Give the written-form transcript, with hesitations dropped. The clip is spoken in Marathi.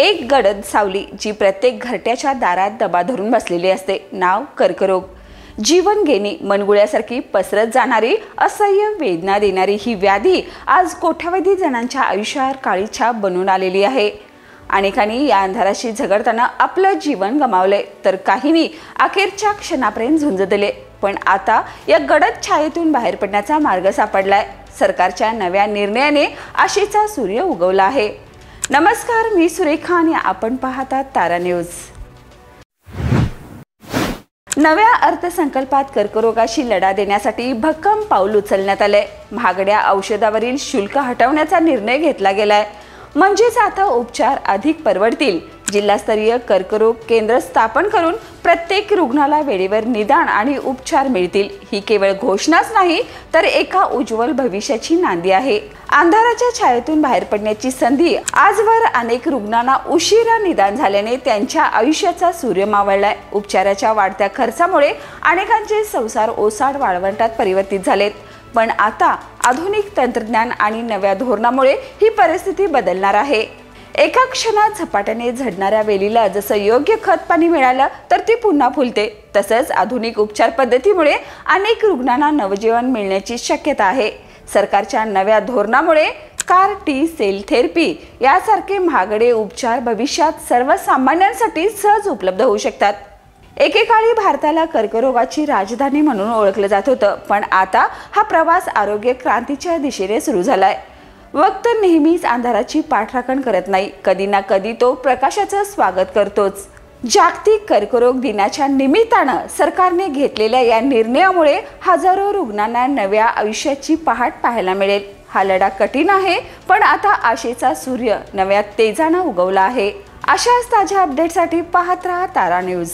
एक गडद सावली जी प्रत्येक घरट्याच्या दारात दबा धरून बसलेली असते, नाव कर्करोग। जीवन घेणी मनगुळ्यासारखी पसरत जाणारी, असह्य वेदना देणारी ही व्याधी आज कोट्यावधी जणांच्या आयुष्यावर काळी छाप बनून आलेली आहे। अनेकांनी या अंधाराशी झगडताना आपलं जीवन गमावले, तर काहींनी अखेरच्या क्षणापर्यंत झुंज दिले। पण आता या गडद छायेतून बाहेर पडण्याचा मार्ग सापडलाय। सरकारच्या नव्या निर्णयाने आशेचा सूर्य उगवला आहे। नमस्कार, मी सुरेखा आणि आपण पाहतात तारा न्यूज। नव्या अर्थसंकल्पात कर्करोगाशी लढा देण्यासाठी भक्कम पाऊल उचलण्यात आले। महागड्या औषधावरील शुल्क हटवण्याचा निर्णय घेतला गेलाय, म्हणजेच आता उपचार अधिक परवडतील। जिल्हास्तरीय कर्करोग केंद्र स्थापन करून प्रत्येक रुग्णाला वेळेवर निदान आणि उपचार मिळतील। ही केवळ घोषणाच नाही, तर एका उज्ज्वल भविष्याची नांदी आहे। अंधाराच्या छायेतून बाहेर पडण्याची संधी आजवर अनेक रुग्णांना उशिरा निदान झाल्याने त्यांच्या आयुष्याचा सूर्य मावळलाय। उपचाराच्या वाढत्या खर्चामुळे अनेकांचे संसार ओसाड वाळवंटात परिवर्तित झालेत। पण आता आधुनिक तंत्रज्ञान आणि नव्या धोरणामुळे ही परिस्थिती बदलणार आहे। एका क्षणात झपाट्याने झडणाऱ्या वेलीला जसं योग्य खत पाणी मिळालं तर ती पुन्हा फुलते, तसंच आधुनिक उपचार पद्धतीमुळे अनेक रुग्णांना नवजीवन मिळण्याची शक्यता आहे। सरकारच्या नव्या धोरणामुळे कार टी सेल थेरपी यासारखे महागडे उपचार भविष्यात सर्वसामान्यांसाठी सहज उपलब्ध होऊ शकतात। एकेकाळी भारताला कर्करोगाची राजधानी म्हणून ओळखलं जात होतं, पण आता हा प्रवास आरोग्य क्रांतीच्या दिशेने सुरू झालाय। वक्त नेहमीच अंधाराची पाठराखण करत नाही, कधी ना कधी तो प्रकाशाचं स्वागत करतोच। जागतिक कर्करोग दिनाच्या निमित्तानं सरकारने घेतलेल्या या निर्णयामुळे हजारो रुग्णांना नव्या आयुष्याची पहाट पाहायला मिळेल। हा लढा कठीण आहे, पण आता आशेचा सूर्य नव्या तेजानं उगवला आहे। अशाच ताज्या अपडेटसाठी पाहत रहा तारा न्यूज।